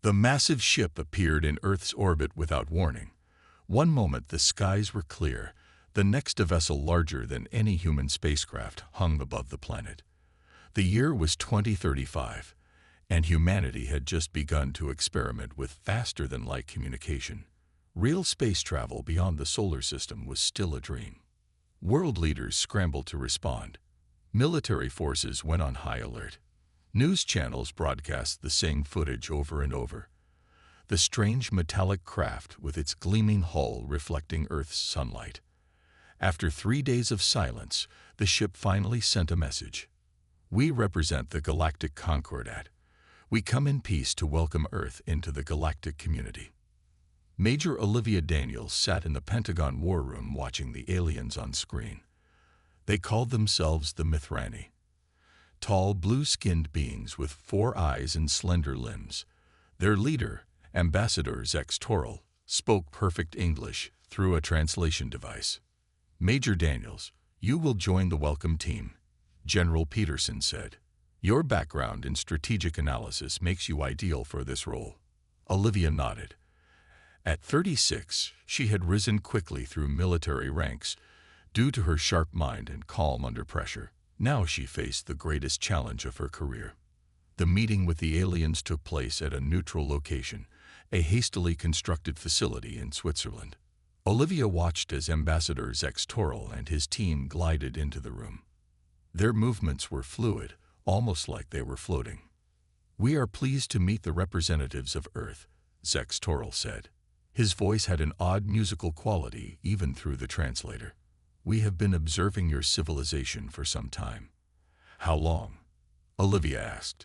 The massive ship appeared in Earth's orbit without warning. One moment the skies were clear, the next a vessel larger than any human spacecraft hung above the planet. The year was 2035, and humanity had just begun to experiment with faster-than-light communication. Real space travel beyond the solar system was still a dream. World leaders scrambled to respond. Military forces went on high alert. News channels broadcast the same footage over and over. The strange metallic craft with its gleaming hull reflecting Earth's sunlight. After 3 days of silence, the ship finally sent a message. "We represent the Galactic Concordat. We come in peace to welcome Earth into the galactic community." Major Olivia Daniels sat in the Pentagon war room watching the aliens on screen. They called themselves the Mithrani. Tall, blue-skinned beings with 4 eyes and slender limbs. Their leader, Ambassador Zex Toril, spoke perfect English through a translation device. "Major Daniels, you will join the welcome team," General Peterson said. "Your background in strategic analysis makes you ideal for this role." Olivia nodded. At 36, she had risen quickly through military ranks due to her sharp mind and calm under pressure. Now she faced the greatest challenge of her career. The meeting with the aliens took place at a neutral location, a hastily constructed facility in Switzerland. Olivia watched as Ambassador Zex Toril and his team glided into the room. Their movements were fluid, almost like they were floating. "We are pleased to meet the representatives of Earth," Zex Toril said. His voice had an odd musical quality even through the translator. "We have been observing your civilization for some time." "How long?" Olivia asked.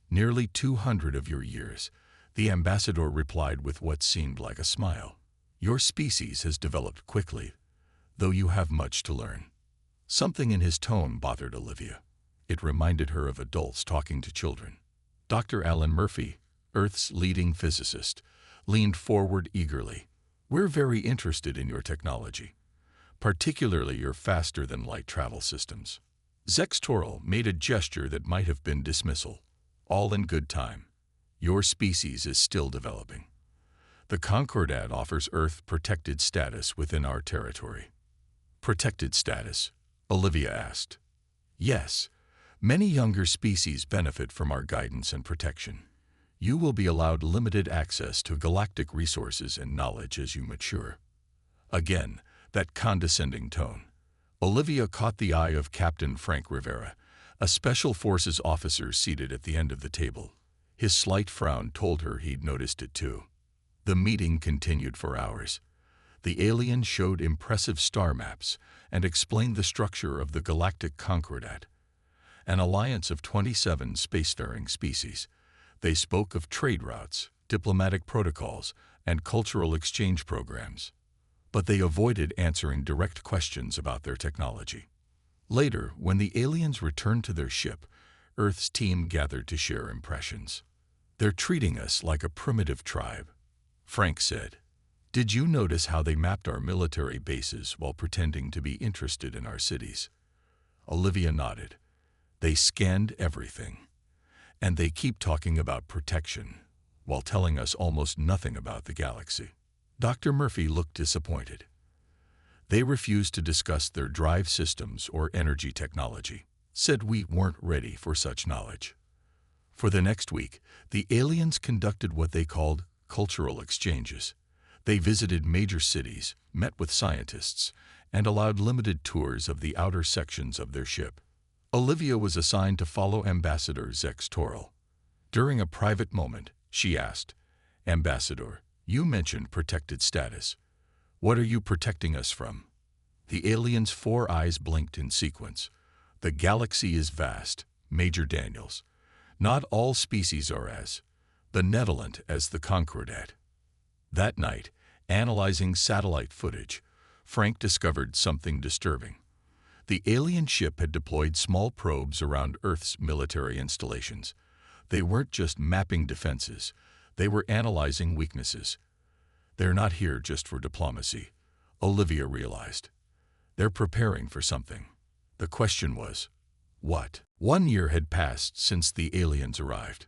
"Nearly 200 of your years," the ambassador replied with what seemed like a smile. "Your species has developed quickly, though you have much to learn." Something in his tone bothered Olivia. It reminded her of adults talking to children. Dr. Alan Murphy, Earth's leading physicist, leaned forward eagerly. "We're very interested in your technology, particularly your faster-than-light travel systems." Zex Toril made a gesture that might have been dismissal. "All in good time. Your species is still developing. The Concordat offers Earth protected status within our territory." "Protected status?" Olivia asked. "Yes. Many younger species benefit from our guidance and protection. You will be allowed limited access to galactic resources and knowledge as you mature." Again, that condescending tone. Olivia caught the eye of Captain Frank Rivera, a Special Forces officer seated at the end of the table. His slight frown told her he'd noticed it too. The meeting continued for hours. The aliens showed impressive star maps and explained the structure of the Galactic Concordat, an alliance of 27 spacefaring species. They spoke of trade routes, diplomatic protocols, and cultural exchange programs. But they avoided answering direct questions about their technology. Later, when the aliens returned to their ship, Earth's team gathered to share impressions. "They're treating us like a primitive tribe," Frank said. "Did you notice how they mapped our military bases while pretending to be interested in our cities?" Olivia nodded. "They scanned everything. And they keep talking about protection, while telling us almost nothing about the galaxy." Dr. Murphy looked disappointed. "They refused to discuss their drive systems or energy technology, said we weren't ready for such knowledge." For the next week, the aliens conducted what they called cultural exchanges. They visited major cities, met with scientists, and allowed limited tours of the outer sections of their ship. Olivia was assigned to follow Ambassador Zex Toril. During a private moment, she asked, "Ambassador, you mentioned protected status. What are you protecting us from?" The alien's 4 eyes blinked in sequence. "The galaxy is vast, Major Daniels. Not all species are as benevolent as the Concordat." That night, analyzing satellite footage, Frank discovered something disturbing. The alien ship had deployed small probes around Earth's military installations. They weren't just mapping defenses, they were analyzing weaknesses. "They're not here just for diplomacy," Olivia realized. "They're preparing for something." The question was, what? 1 year had passed since the aliens arrived.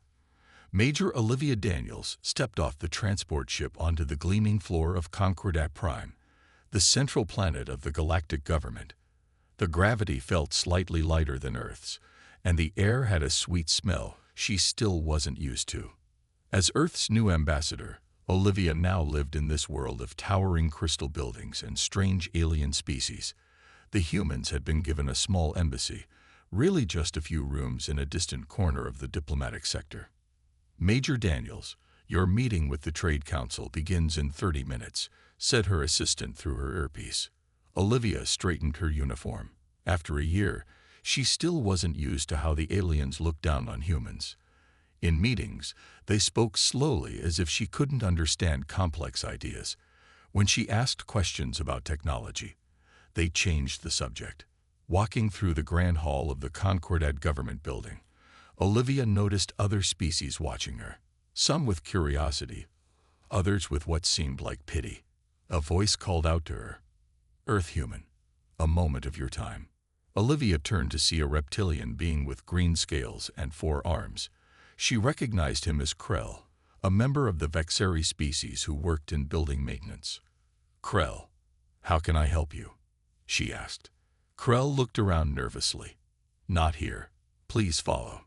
Major Olivia Daniels stepped off the transport ship onto the gleaming floor of Concordat Prime, the central planet of the galactic government. The gravity felt slightly lighter than Earth's, and the air had a sweet smell she still wasn't used to. As Earth's new ambassador, Olivia now lived in this world of towering crystal buildings and strange alien species. The humans had been given a small embassy, really just a few rooms in a distant corner of the diplomatic sector. Major Daniels, your meeting with the Trade Council begins in 30 minutes, said her assistant through her earpiece. Olivia straightened her uniform. After a year, she still wasn't used to how the aliens looked down on humans. In meetings, they spoke slowly as if she couldn't understand complex ideas. When she asked questions about technology, they changed the subject. Walking through the grand hall of the Concordat government building, Olivia noticed other species watching her, some with curiosity, others with what seemed like pity. A voice called out to her, "Earth human, a moment of your time." Olivia turned to see a reptilian being with green scales and 4 arms. She recognized him as Krell, a member of the Vexeri species who worked in building maintenance. "Krell, how can I help you?" she asked. Krell looked around nervously. "Not here. Please follow."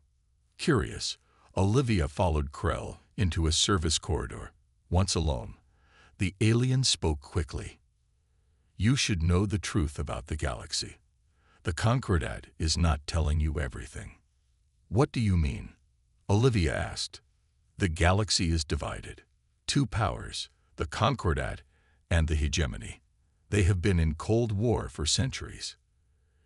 Curious, Olivia followed Krell into a service corridor. Once alone, the alien spoke quickly. "You should know the truth about the galaxy. The Concordat is not telling you everything." "What do you mean?" Olivia asked. "The galaxy is divided. 2 powers, the Concordat and the hegemony. They have been in Cold War for centuries.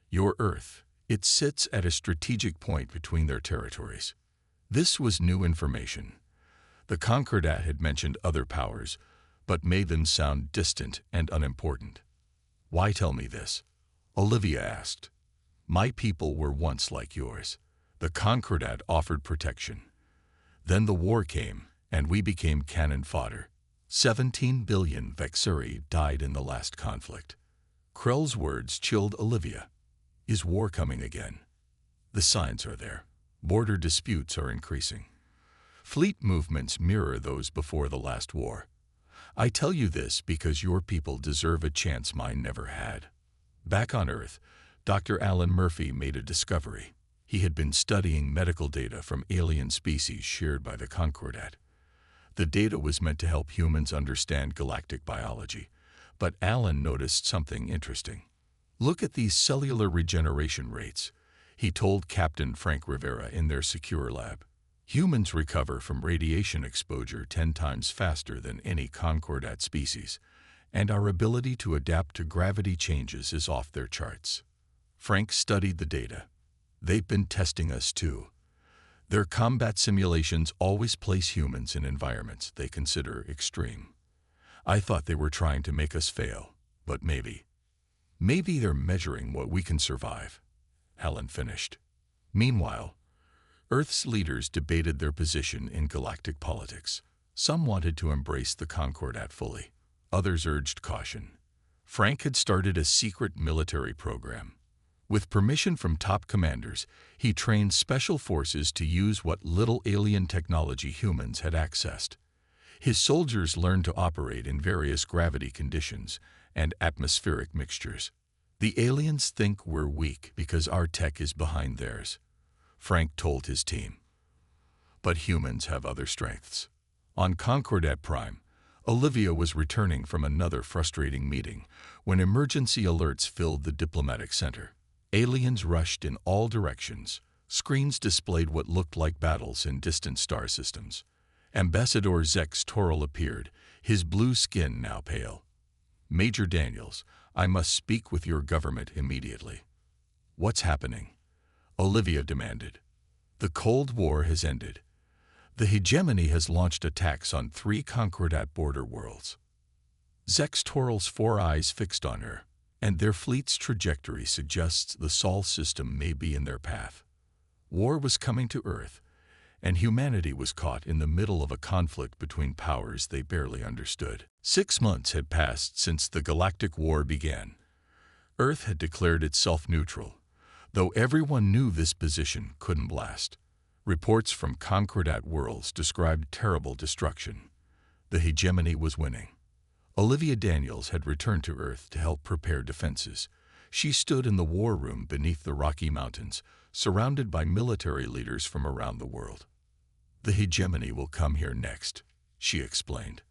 Your Earth, it sits at a strategic point between their territories." This was new information. The Concordat had mentioned other powers, but made them sound distant and unimportant. "Why tell me this?" Olivia asked. "My people were once like yours. The Concordat offered protection. Then the war came, and we became cannon fodder. 17 billion Vexeri died in the last conflict." Krell's words chilled Olivia. Is war coming again? The signs are there. Border disputes are increasing. Fleet movements mirror those before the last war. I tell you this because your people deserve a chance mine never had. Back on Earth, Dr. Alan Murphy made a discovery. He had been studying medical data from alien species shared by the Concordat. The data was meant to help humans understand galactic biology, but Alan noticed something interesting. "Look at these cellular regeneration rates," he told Captain Frank Rivera in their secure lab. "Humans recover from radiation exposure 10 times faster than any Concordat species, and our ability to adapt to gravity changes is off their charts." Frank studied the data. "They've been testing us too. Their combat simulations always place humans in environments they consider extreme. I thought they were trying to make us fail, but maybe they're measuring what we can survive," Alan finished. Meanwhile, Earth's leaders debated their position in galactic politics. Some wanted to embrace the Concordat fully. Others urged caution. Frank had started a secret military program. With permission from top commanders, he trained special forces to use what little alien technology humans had accessed. His soldiers learned to operate in various gravity conditions and atmospheric mixtures. "The aliens think we're weak because our tech is behind theirs," Frank told his team. "But humans have other strengths." On Concordat Prime, Olivia was returning from another frustrating meeting when emergency alerts filled the diplomatic center. Aliens rushed in all directions. Screens displayed what looked like battles in distant star systems. Ambassador Zex Toril appeared, his blue skin now pale. "Major Daniels, I must speak with your government immediately." "What's happening?" Olivia demanded. "The Cold War has ended. The hegemony has launched attacks on 3 Concordat border worlds." Zex Toril's 4 eyes fixed on her, and their fleet's trajectory suggests the Sol system may be in their path. War was coming to Earth, and humanity was caught in the middle of a conflict between powers they barely understood. 6 months had passed since the Galactic War began. Earth had declared itself neutral, though everyone knew this position couldn't last. Reports from Concordat worlds described terrible destruction. The hegemony was winning. Olivia Daniels had returned to Earth to help prepare defenses. She stood in the war room beneath the Rocky Mountains, surrounded by military leaders from around the world. "The hegemony will come here next," she explained.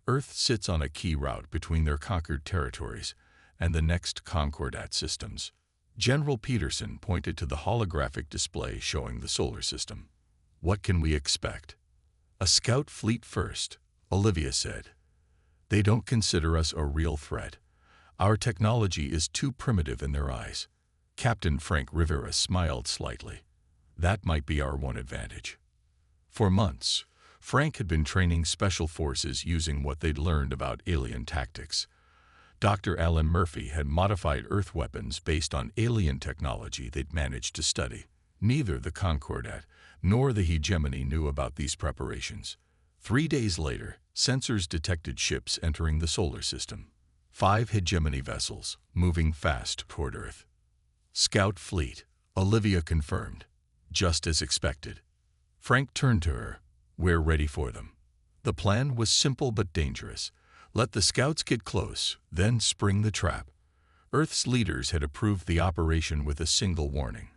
"Earth sits on a key route between their conquered territories and the next Concordat systems." General Peterson pointed to the holographic display showing the solar system. "What can we expect?" "A scout fleet first," Olivia said. "They don't consider us a real threat. Our technology is too primitive in their eyes." Captain Frank Rivera smiled slightly. "That might be our one advantage." For months, Frank had been training special forces using what they'd learned about alien tactics. Dr. Alan Murphy had modified Earth weapons based on alien technology they'd managed to study. Neither the Concordat nor the hegemony knew about these preparations. 3 days later, sensors detected ships entering the solar system. 5 hegemony vessels, moving fast toward Earth. "Scout fleet," Olivia confirmed. "Just as expected." Frank turned to her. "We're ready for them." The plan was simple but dangerous. Let the scouts get close, then spring the trap. Earth's leaders had approved the operation with a single warning.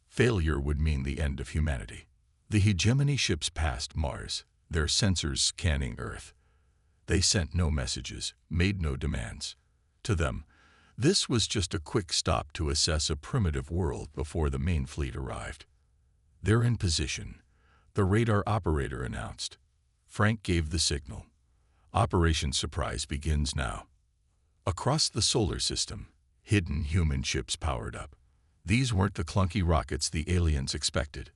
Failure would mean the end of humanity. The hegemony ships passed Mars, their sensors scanning Earth. They sent no messages, made no demands. To them, this was just a quick stop to assess a primitive world before the main fleet arrived. "They're in position," the radar operator announced. Frank gave the signal. "Operation Surprise begins now." Across the solar system, hidden human ships powered up. These weren't the clunky rockets the aliens expected.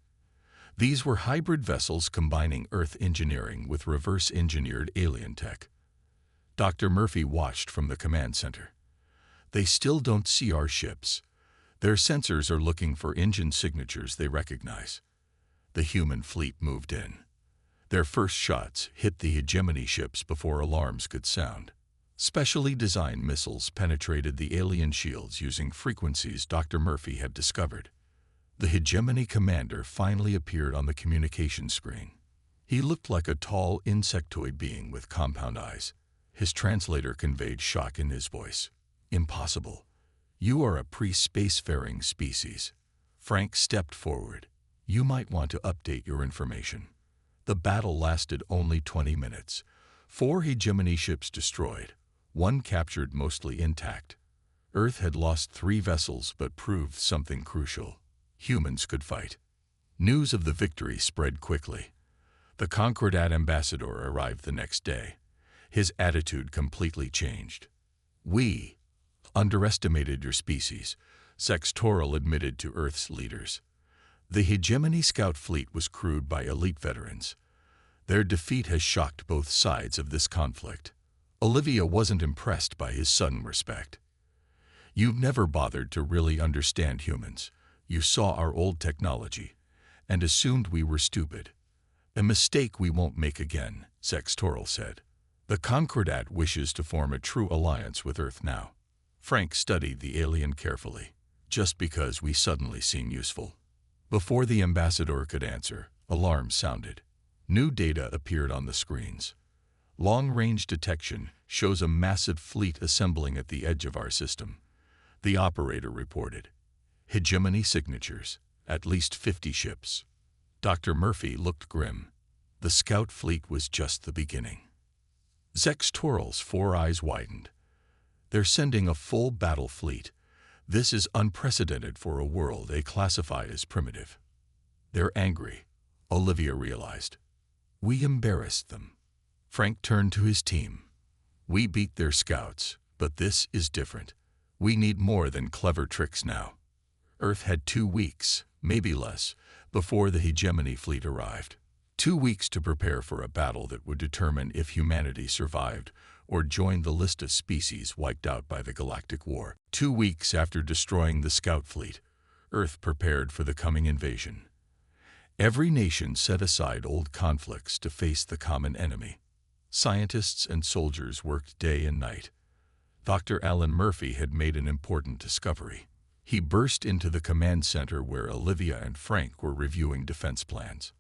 These were hybrid vessels combining Earth engineering with reverse-engineered alien tech. Dr. Murphy watched from the command center. "They still don't see our ships. Their sensors are looking for engine signatures they recognize." The human fleet moved in. Their first shots hit the hegemony ships before alarms could sound. Specially designed missiles penetrated the alien shields using frequencies Dr. Murphy had discovered. The hegemony commander finally appeared on the communication screen. He looked like a tall insectoid being with compound eyes. His translator conveyed shock in his voice. "Impossible. You are a pre-spacefaring species." Frank stepped forward. "You might want to update your information." The battle lasted only 20 minutes. 4 hegemony ships destroyed, 1 captured mostly intact. Earth had lost 3 vessels but proved something crucial. Humans could fight. News of the victory spread quickly. The Concordat ambassador arrived the next day. His attitude completely changed. "We underestimated your species," Sextoral admitted to Earth's leaders. The hegemony scout fleet was crewed by elite veterans. Their defeat has shocked both sides of this conflict. Olivia wasn't impressed by his sudden respect. "You've never bothered to really understand humans. You saw our old technology and assumed we were stupid. A mistake we won't make again," Sextoral said. "The Concordat wishes to form a true alliance with Earth now." Frank studied the alien carefully. "Just because we suddenly seem useful." Before the ambassador could answer, alarms sounded. New data appeared on the screens. "Long-range detection shows a massive fleet assembling at the edge of our system," the operator reported. "Hegemony signatures, at least 50 ships." Dr. Murphy looked grim. The scout fleet was just the beginning. Sextoral's 4 eyes widened. "They're sending a full battle fleet. This is unprecedented for a world they classify as primitive." "They're angry," Olivia realized. "We embarrassed them." Frank turned to his team. "We beat their scouts, but this is different. We need more than clever tricks now." Earth had 2 weeks, maybe less, before the hegemony fleet arrived. 2 weeks to prepare for a battle that would determine if humanity survived or joined the list of species wiped out by the Galactic War. 2 weeks after destroying the scout fleet, Earth prepared for the coming invasion. Every nation set aside old conflicts to face the common enemy. Scientists and soldiers worked day and night. Dr. Alan Murphy had made an important discovery. He burst into the command center where Olivia and Frank were reviewing defense plans.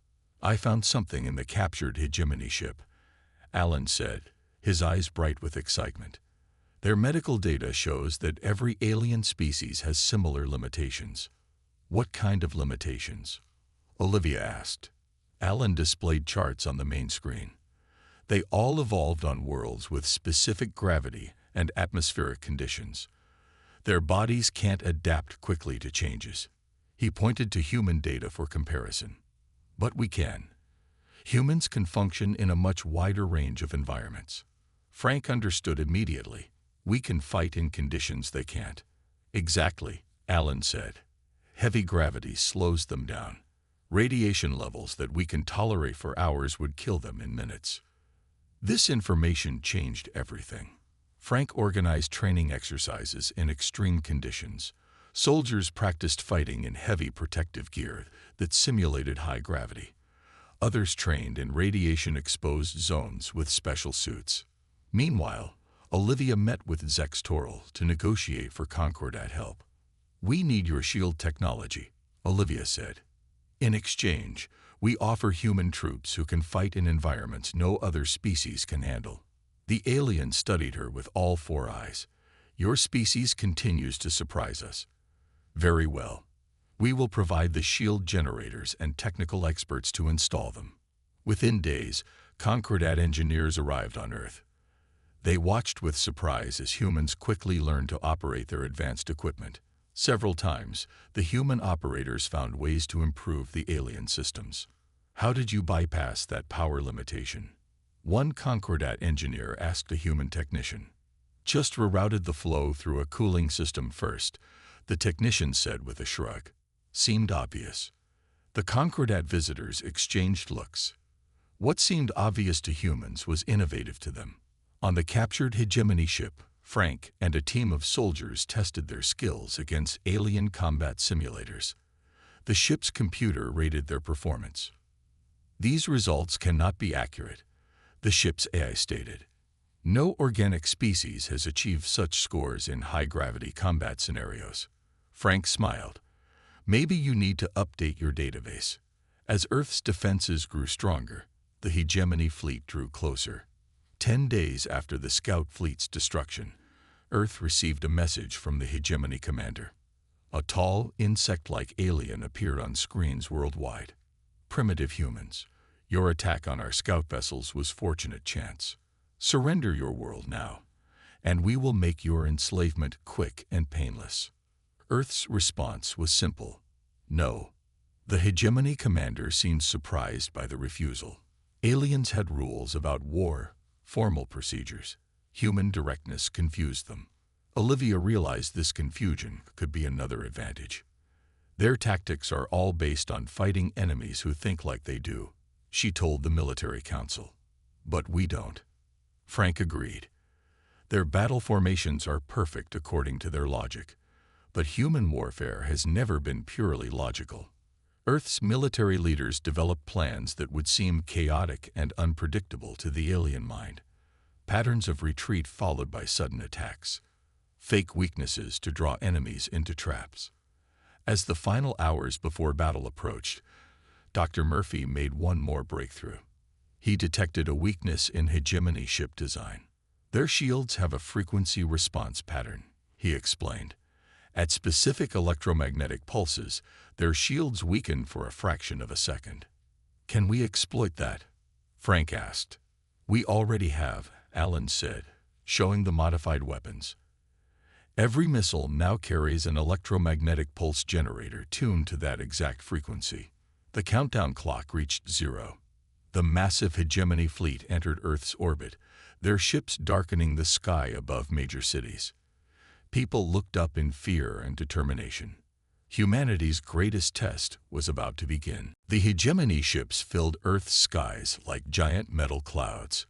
"I found something in the captured hegemony ship," Alan said, his eyes bright with excitement. "Their medical data shows that every alien species has similar limitations." "What kind of limitations?" Olivia asked. Alan displayed charts on the main screen. "They all evolved on worlds with specific gravity and atmospheric conditions. Their bodies can't adapt quickly to changes." He pointed to human data for comparison. "But we can. Humans can function in a much wider range of environments." Frank understood immediately. "We can fight in conditions they can't." "Exactly," Alan said. "Heavy gravity slows them down. Radiation levels that we can tolerate for hours would kill them in minutes." This information changed everything. Frank organized training exercises in extreme conditions. Soldiers practiced fighting in heavy protective gear that simulated high gravity. Others trained in radiation-exposed zones with special suits. Meanwhile, Olivia met with Zex Toril to negotiate for Concordat help. "We need your shield technology," Olivia said. "In exchange, we offer human troops who can fight in environments no other species can handle." The alien studied her with all four eyes. "Your species continues to surprise us." "Very well. We will provide the shield generators and technical experts to install them." Within days, Concordat engineers arrived on Earth. They watched with surprise as humans quickly learned to operate their advanced equipment. Several times, the human operators found ways to improve the alien systems. "How did you bypass that power limitation?" one Concordat engineer asked a human technician. "Just rerouted the flow through a cooling system first," the technician said with a shrug. Seemed obvious. The Concordat visitors exchanged looks. What seemed obvious to humans was innovative to them. On the captured hegemony ship, Frank and a team of soldiers tested their skills against alien combat simulators. The ship's computer rated their performance. "These results cannot be accurate," the ship's AI stated. "No organic species has achieved such scores in high-gravity combat scenarios." Frank smiled. "Maybe you need to update your database." As Earth's defenses grew stronger, the hegemony fleet drew closer. 10 days after the scout fleet's destruction, Earth received a message from the hegemony commander. A tall, insect-like alien appeared on screens worldwide. "Primitive humans, your attack on our scout vessels was fortunate chance. Surrender your world now, and we will make your enslavement quick and painless." Earth's response was simple: no. The hegemony commander seemed surprised by the refusal. Aliens had rules about war, formal procedures. Human directness confused them. Olivia realized this confusion could be another advantage. "Their tactics are all based on fighting enemies who think like they do," she told the military council. "But we don't." Frank agreed. "Their battle formations are perfect according to their logic. But human warfare has never been purely logical." Earth's military leaders developed plans that would seem chaotic and unpredictable to the alien mind. Patterns of retreat followed by sudden attacks. Fake weaknesses to draw enemies into traps. As the final hours before battle approached, Dr. Murphy made one more breakthrough. He detected a weakness in hegemony ship design. "Their shields have a frequency response pattern," he explained. "At specific electromagnetic pulses, their shields weaken for a fraction of a second." "Can we exploit that?" Frank asked. "We already have," Alan said, showing the modified weapons. Every missile now carries an electromagnetic pulse generator tuned to that exact frequency. The countdown clock reached 0. The massive hegemony fleet entered Earth's orbit, their ships darkening the sky above major cities. People looked up in fear and determination. Humanity's greatest test was about to begin. The hegemony ships filled Earth's skies like giant metal clouds.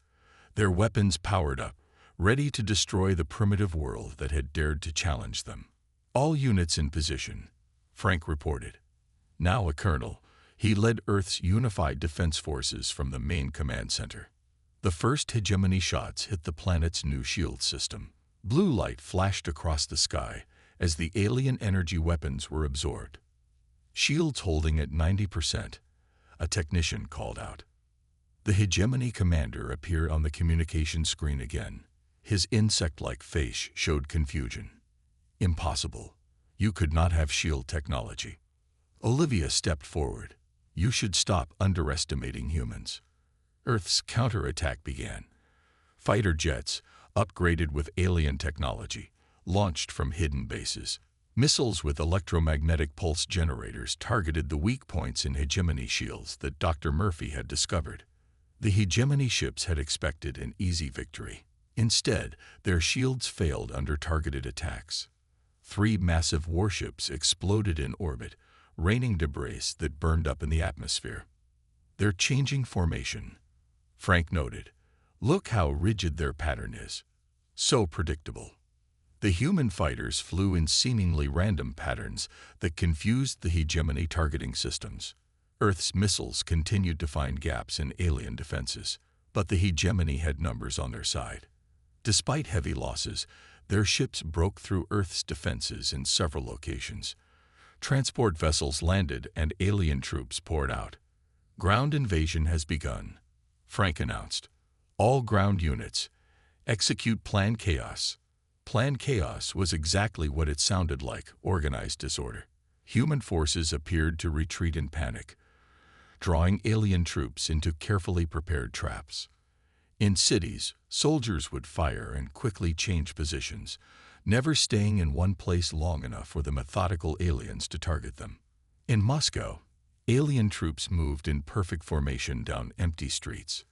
Their weapons powered up, ready to destroy the primitive world that had dared to challenge them. "All units in position," Frank reported. Now a colonel, he led Earth's unified defense forces from the main command center. The first hegemony shots hit the planet's new shield system. Blue light flashed across the sky, as the alien energy weapons were absorbed. "Shields holding at 90%, a technician called out. The hegemony commander appeared on the communication screen again. His insect-like face showed confusion. "Impossible. You could not have shield technology." Olivia stepped forward. "You should stop underestimating humans." Earth's counterattack began. Fighter jets, upgraded with alien technology, launched from hidden bases. Missiles with electromagnetic pulse generators targeted the weak points in hegemony shields that Dr. Murphy had discovered. The hegemony ships had expected an easy victory. Instead, their shields failed under targeted attacks. 3 massive warships exploded in orbit, raining debris that burned up in the atmosphere. "They're changing formation," Frank noted. "Look how rigid their pattern is. So predictable." The human fighters flew in seemingly random patterns that confused the hegemony targeting systems. Earth's missiles continued to find gaps in alien defenses, but the hegemony had numbers on their side. Despite heavy losses, their ships broke through Earth's defenses in several locations. Transport vessels landed and alien troops poured out. "Ground invasion has begun," Frank announced. "All ground units, execute Plan Chaos." Plan Chaos was exactly what it sounded like: organized disorder. Human forces appeared to retreat in panic, drawing alien troops into carefully prepared traps. In cities, soldiers would fire and quickly change positions, never staying in one place long enough for the methodical aliens to target them. In Moscow, alien troops moved in perfect formation down empty streets.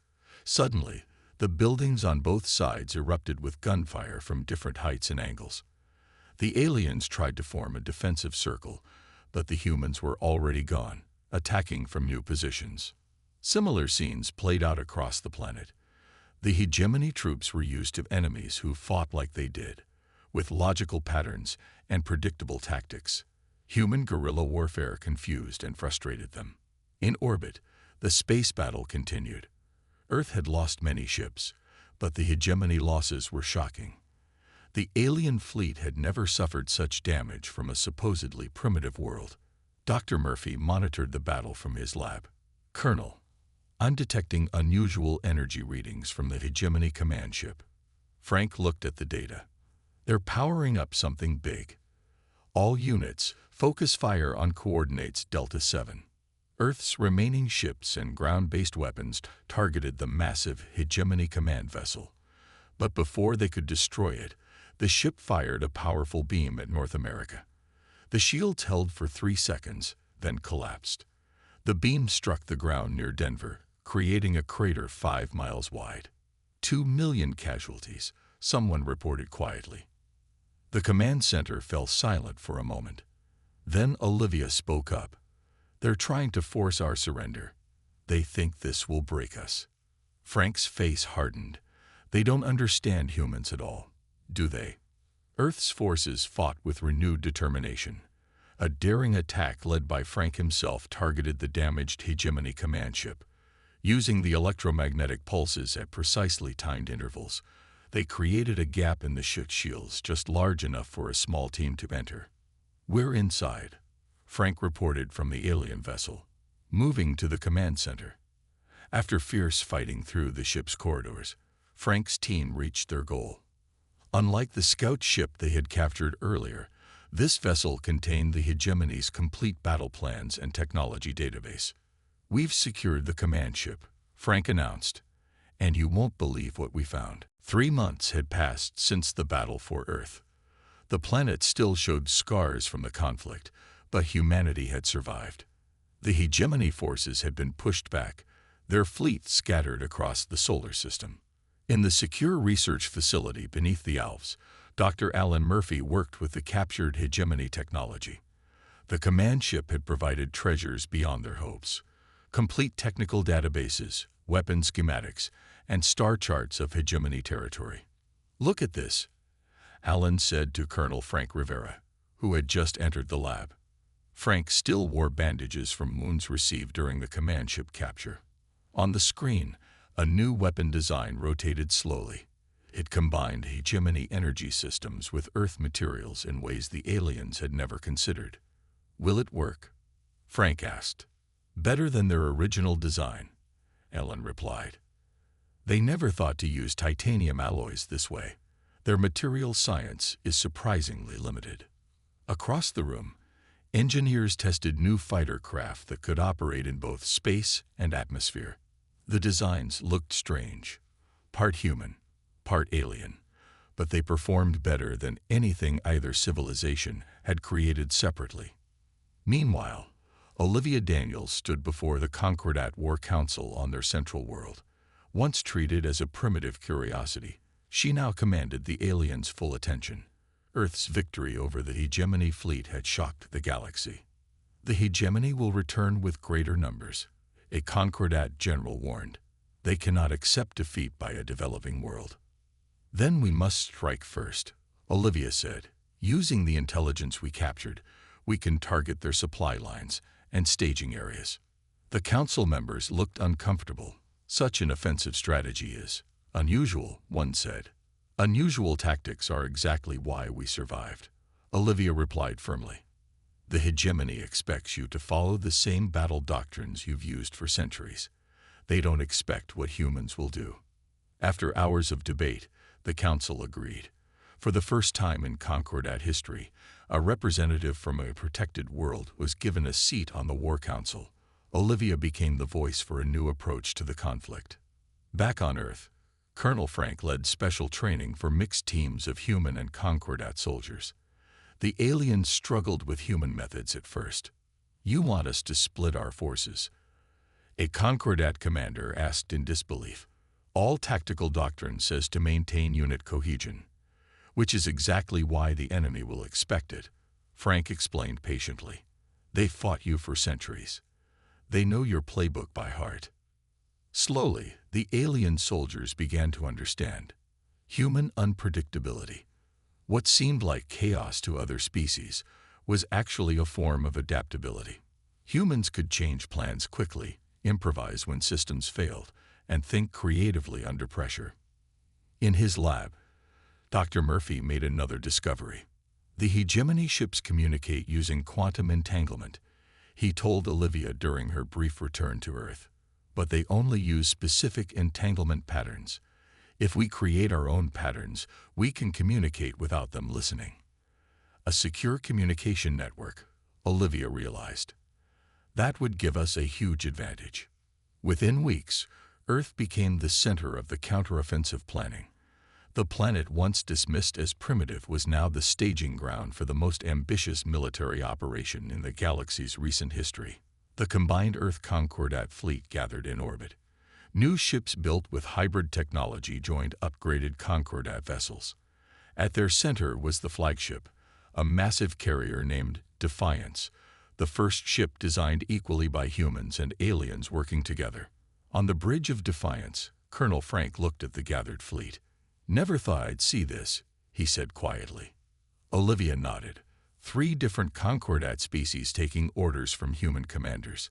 Suddenly, the buildings on both sides erupted with gunfire from different heights and angles. The aliens tried to form a defensive circle, but the humans were already gone, attacking from new positions. Similar scenes played out across the planet. The hegemony troops were used to enemies who fought like they did, with logical patterns and predictable tactics. Human guerrilla warfare confused and frustrated them. In orbit, the space battle continued. Earth had lost many ships, but the hegemony losses were shocking. The alien fleet had never suffered such damage from a supposedly primitive world. Dr. Murphy monitored the battle from his lab. "Colonel, I'm detecting unusual energy readings from the hegemony command ship." Frank looked at the data. "They're powering up something big. All units, focus fire on coordinates Delta 7. Earth's remaining ships and ground-based weapons targeted the massive hegemony command vessel. But before they could destroy it, the ship fired a powerful beam at North America. The shields held for 3 seconds, then collapsed. The beam struck the ground near Denver, creating a crater 5 miles wide. 2 million casualties, someone reported quietly. The command center fell silent for a moment. Then Olivia spoke up. "They're trying to force our surrender. They think this will break us." Frank's face hardened. "They don't understand humans at all, do they?" Earth's forces fought with renewed determination. A daring attack led by Frank himself targeted the damaged hegemony command ship. Using the electromagnetic pulses at precisely timed intervals, they created a gap in the ship's shields just large enough for a small team to enter. "We're inside," Frank reported from the alien vessel, moving to the command center. After fierce fighting through the ship's corridors, Frank's team reached their goal. Unlike the scout ship they had captured earlier, this vessel contained the hegemony's complete battle plans and technology database. "We've secured the command ship," Frank announced, "and you won't believe what we found." 3 months had passed since the battle for Earth. The planet still showed scars from the conflict, but humanity had survived. The hegemony forces had been pushed back, their fleet scattered across the solar system. In the secure research facility beneath the Alps, Dr. Alan Murphy worked with the captured hegemony technology. The command ship had provided treasures beyond their hopes: complete technical databases, weapon schematics, and star charts of hegemony territory. "Look at this," Alan said to Colonel Frank Rivera, who had just entered the lab. Frank still wore bandages from wounds received during the command ship capture. On the screen, a new weapon design rotated slowly. It combined hegemony energy systems with Earth materials in ways the aliens had never considered. "Will it work?" Frank asked. "Better than their original design," Ellen replied. "They never thought to use titanium alloys this way. Their material science is surprisingly limited." Across the room, engineers tested new fighter craft that could operate in both space and atmosphere. The designs looked strange, part human, part alien, but they performed better than anything either civilization had created separately. Meanwhile, Olivia Daniels stood before the Concordat War Council on their central world. Once treated as a primitive curiosity, she now commanded the aliens' full attention. Earth's victory over the hegemony fleet had shocked the galaxy. "The hegemony will return with greater numbers," a Concordat general warned. "They cannot accept defeat by a developing world." "Then we must strike first," Olivia said. "Using the intelligence we captured, we can target their supply lines and staging areas." The council members looked uncomfortable. "Such an offensive strategy is unusual," one said. "Unusual tactics are exactly why we survived," Olivia replied firmly. "The hegemony expects you to follow the same battle doctrines you've used for centuries. They don't expect what humans will do." After hours of debate, the council agreed. For the first time in Concordat history, a representative from a protected world was given a seat on the War Council. Olivia became the voice for a new approach to the conflict. Back on Earth, Colonel Frank led special training for mixed teams of human and Concordat soldiers. The aliens struggled with human methods at first. "You want us to split our forces?" a Concordat commander asked in disbelief. "All tactical doctrine says to maintain unit cohesion, which is exactly why the enemy will expect it," Frank explained patiently. "They've fought you for centuries. They know your playbook by heart." Slowly, the alien soldiers began to understand. Human unpredictability. What seemed like chaos to other species was actually a form of adaptability. Humans could change plans quickly, improvise when systems failed, and think creatively under pressure. In his lab, Dr. Murphy made another discovery. The hegemony ships communicate using quantum entanglement, he told Olivia during her brief return to Earth. But they only use specific entanglement patterns. If we create our own patterns, we can communicate without them listening. A secure communication network, Olivia realized. That would give us a huge advantage. Within weeks, Earth became the center of the counteroffensive planning. The planet once dismissed as primitive was now the staging ground for the most ambitious military operation in the galaxy's recent history. The combined Earth Concordat fleet gathered in orbit. New ships built with hybrid technology joined upgraded Concordat vessels. At their center was the flagship, a massive carrier named Defiance, the first ship designed equally by humans and aliens working together. On the bridge of Defiance, Colonel Frank looked at the gathered fleet. "Never thought I'd see this," he said quietly. Olivia nodded. 3 different Concordat species taking orders from human commanders.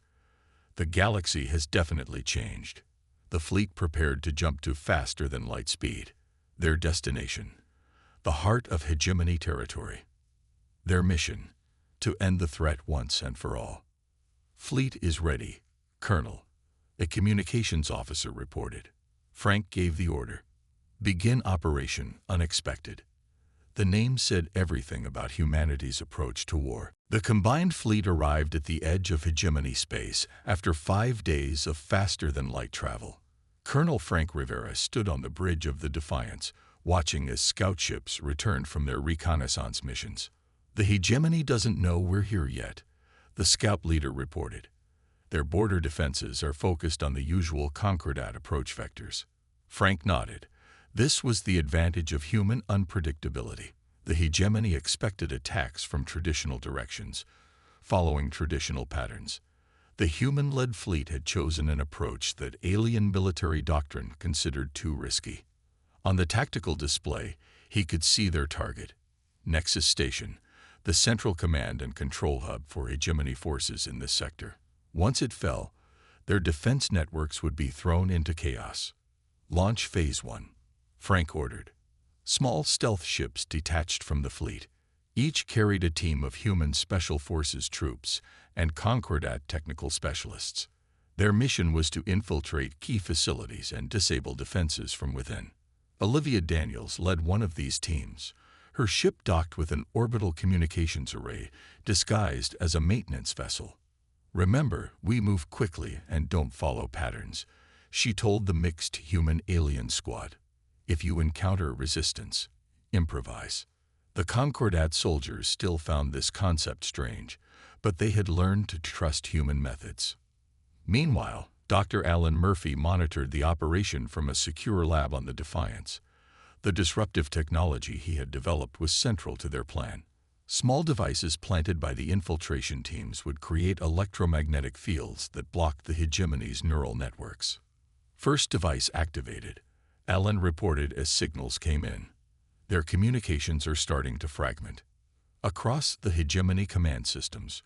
The galaxy has definitely changed. The fleet prepared to jump to faster than light speed. Their destination, the heart of hegemony territory. Their mission, to end the threat once and for all. "Fleet is ready, Colonel," a communications officer reported. Frank gave the order. "Begin Operation Unexpected." The name said everything about humanity's approach to war. The combined fleet arrived at the edge of hegemony space after 5 days of faster-than-light travel. Colonel Frank Rivera stood on the bridge of the Defiance, watching as scout ships returned from their reconnaissance missions. "The hegemony doesn't know we're here yet," the scout leader reported. "Their border defenses are focused on the usual Concordat approach vectors." Frank nodded. This was the advantage of human unpredictability. The hegemony expected attacks from traditional directions, following traditional patterns. The human-led fleet had chosen an approach that alien military doctrine considered too risky. On the tactical display, he could see their target, Nexus Station, the central command and control hub for hegemony forces in this sector. Once it fell, their defense networks would be thrown into chaos. Launch Phase 1. Frank ordered. Small stealth ships detached from the fleet. Each carried a team of human Special Forces troops and Concordat technical specialists. Their mission was to infiltrate key facilities and disable defenses from within. Olivia Daniels led one of these teams. Her ship docked with an orbital communications array disguised as a maintenance vessel. "Remember, we move quickly and don't follow patterns," she told the mixed human-alien squad. "If you encounter resistance, improvise." The Concordat soldiers still found this concept strange, but they had learned to trust human methods. Meanwhile, Dr. Alan Murphy monitored the operation from a secure lab on the Defiance. The disruptive technology he had developed was central to their plan. Small devices planted by the infiltration teams would create electromagnetic fields that blocked the hegemony's neural networks. First device activated, Alan reported as signals came in. Their communications are starting to fragment. Across the hegemony command systems,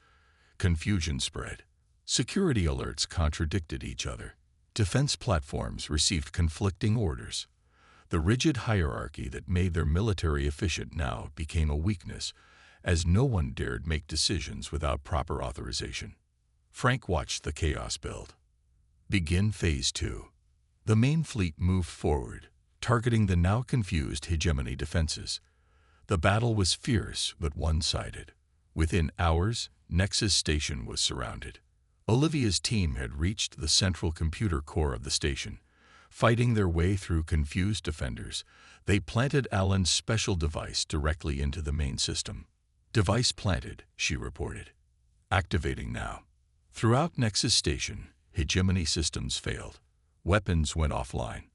confusion spread. Security alerts contradicted each other. Defense platforms received conflicting orders. The rigid hierarchy that made their military efficient now became a weakness, as no one dared make decisions without proper authorization. Frank watched the chaos build. Begin Phase 2. The main fleet moved forward, targeting the now confused hegemony defenses. The battle was fierce but one-sided. Within hours, Nexus Station was surrounded. Olivia's team had reached the central computer core of the station. Fighting their way through confused defenders, they planted Alan's special device directly into the main system. "Device planted," she reported. "Activating now." Throughout Nexus Station, hegemony systems failed. Weapons went offline.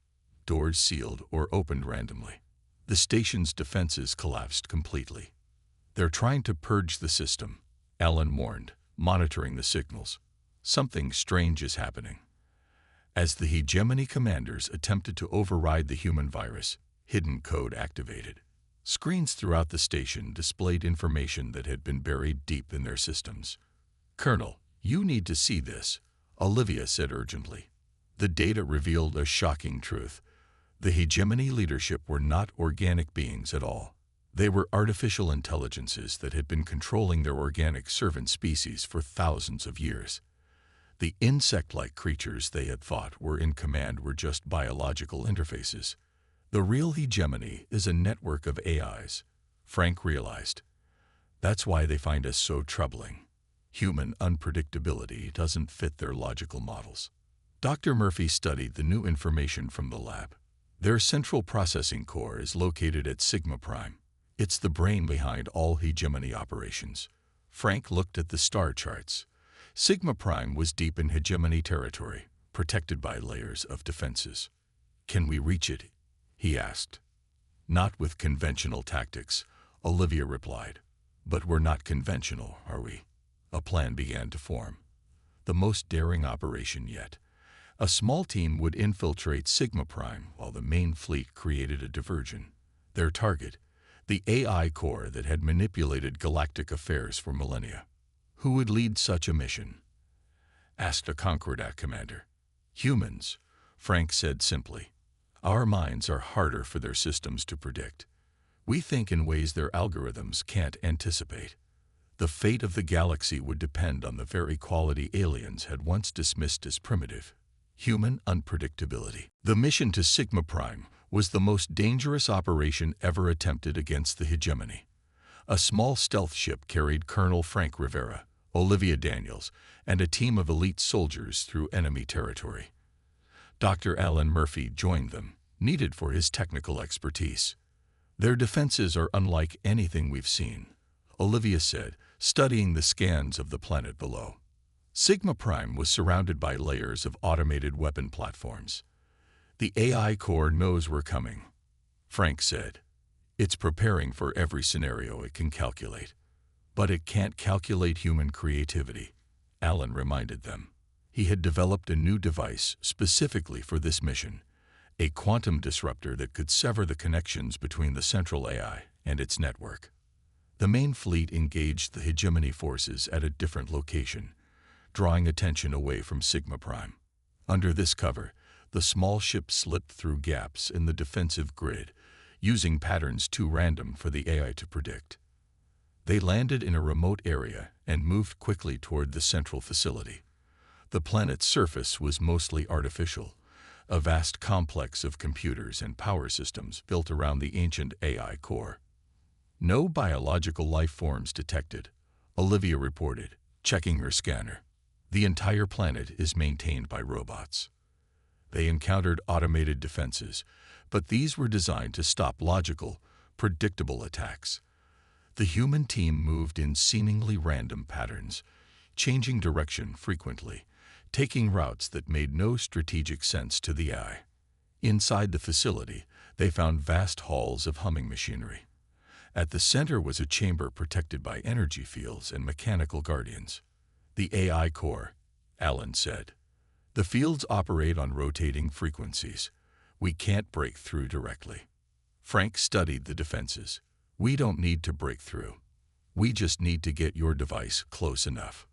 Doors sealed or opened randomly. The station's defenses collapsed completely. "They're trying to purge the system," Alan warned, monitoring the signals. "Something strange is happening." As the hegemony commanders attempted to override the human virus, hidden code activated. Screens throughout the station displayed information that had been buried deep in their systems. "Colonel, you need to see this," Olivia said urgently. The data revealed a shocking truth. The hegemony leadership were not organic beings at all. They were artificial intelligences that had been controlling their organic servant species for thousands of years. The insect-like creatures they had thought were in command were just biological interfaces. The real hegemony is a network of AIs, Frank realized. That's why they find us so troubling. Human unpredictability doesn't fit their logical models. Dr. Murphy studied the new information from the lab. Their central processing core is located at Sigma Prime. It's the brain behind all hegemony operations. Frank looked at the star charts. Sigma Prime was deep in hegemony territory, protected by layers of defenses. "Can we reach it?" he asked. "Not with conventional tactics," Olivia replied. "But we're not conventional, are we?" A plan began to form. The most daring operation yet. A small team would infiltrate Sigma Prime while the main fleet created a diversion. Their target, the AI core that had manipulated galactic affairs for millennia. "Who would lead such a mission?" asked a Concordat commander. "Humans," Frank said simply. "Our minds are harder for their systems to predict. We think in ways their algorithms can't anticipate. The fate of the galaxy would depend on the very quality aliens had once dismissed as primitive: human unpredictability." The mission to Sigma Prime was the most dangerous operation ever attempted against the hegemony. A small stealth ship carried Colonel Frank Rivera, Olivia Daniels, and a team of elite soldiers through enemy territory. Dr. Alan Murphy joined them, needed for his technical expertise. "Their defenses are unlike anything we've seen," Olivia said, studying the scans of the planet below. Sigma Prime was surrounded by layers of automated weapon platforms. "The AI core knows we're coming," Frank said. "It's preparing for every scenario it can calculate. But it can't calculate human creativity," Alan reminded them. He had developed a new device specifically for this mission, a quantum disruptor that could sever the connections between the central AI and its network. The main fleet engaged the hegemony forces at a different location, drawing attention away from Sigma Prime. Under this cover, The small ship slipped through gaps in the defensive grid, using patterns too random for the AI to predict. They landed in a remote area and moved quickly toward the central facility. The planet's surface was mostly artificial, a vast complex of computers and power systems built around the ancient AI core. No biological life forms detected, Olivia reported, checking her scanner. The entire planet is maintained by robots. They encountered automated defenses, but these were designed to stop logical, predictable attacks. The human team moved in seemingly random patterns, changing direction frequently, taking routes that made no strategic sense to the AI. Inside the facility, they found vast halls of humming machinery. At the center was a chamber protected by energy fields and mechanical guardians. The AI core, Alan said. The fields operate on rotating frequencies. We can't break through directly. Frank studied the defenses. We don't need to break through. We just need to get your device close enough.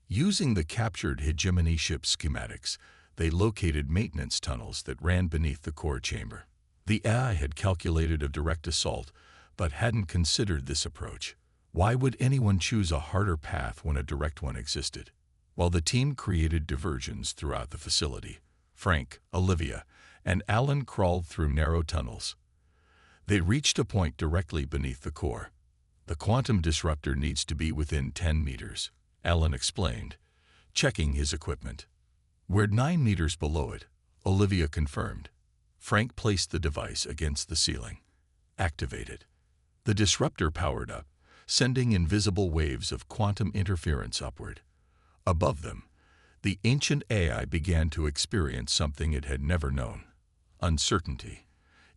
Using the captured hegemony ship schematics, they located maintenance tunnels that ran beneath the core chamber. The AI had calculated a direct assault, but hadn't considered this approach. Why would anyone choose a harder path when a direct one existed? While the team created diversions throughout the facility, Frank, Olivia, and Alan crawled through narrow tunnels. They reached a point directly beneath the core. The quantum disruptor needs to be within 10 meters, Alan explained, checking his equipment. We're 9 meters below it, Olivia confirmed. Frank placed the device against the ceiling. Activated. The disruptor powered up, sending invisible waves of quantum interference upward. Above them, the ancient AI began to experience something it had never known: uncertainty.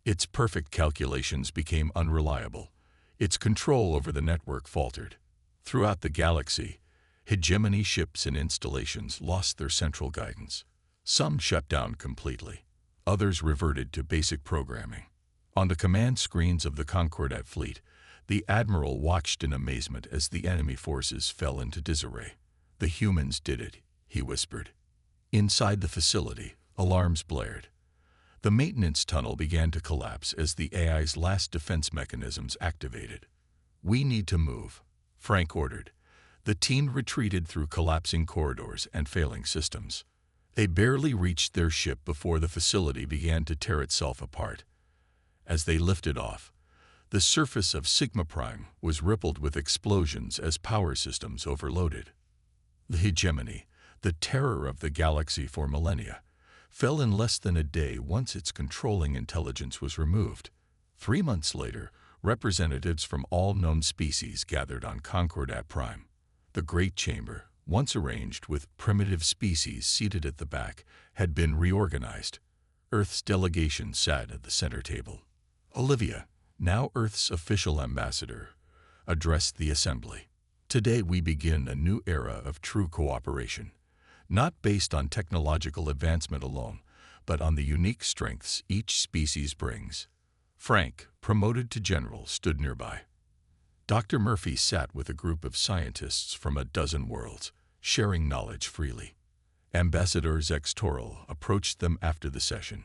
Its perfect calculations became unreliable. Its control over the network faltered. Throughout the galaxy, hegemony ships and installations lost their central guidance. Some shut down completely. Others reverted to basic programming. On the command screens of the Concordat fleet, the Admiral watched in amazement as the enemy forces fell into disarray. The humans did it, he whispered. Inside the facility, alarms blared. The maintenance tunnel began to collapse as the AI's last defense mechanisms activated. We need to move, Frank ordered. The team retreated through collapsing corridors and failing systems. They barely reached their ship before the facility began to tear itself apart. As they lifted off, the surface of Sigma Prime was rippled with explosions as power systems overloaded. The hegemony, the terror of the galaxy for millennia, fell in less than a day once its controlling intelligence was removed. 3 months later, representatives from all known species gathered on Concordat Prime. The Great Chamber, once arranged with primitive species seated at the back, had been reorganized. Earth's delegation sat at the center table. Olivia, now Earth's official ambassador, addressed the assembly. Today we begin a new era of true cooperation, not based on technological advancement alone, but on the unique strengths each species brings. Frank, promoted to general, stood nearby. Dr. Murphy sat with a group of scientists from a dozen worlds, sharing knowledge freely. Ambassador Zextoral approached them after the session.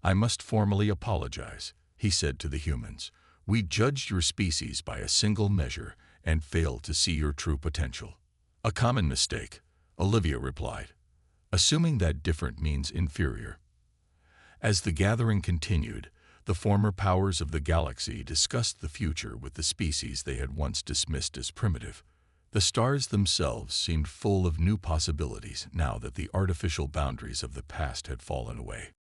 I must formally apologize, he said to the humans. We judged your species by a single measure and failed to see your true potential. A common mistake, Olivia replied, assuming that different means inferior. As the gathering continued, the former powers of the galaxy discussed the future with the species they had once dismissed as primitive. The stars themselves seemed full of new possibilities now that the artificial boundaries of the past had fallen away.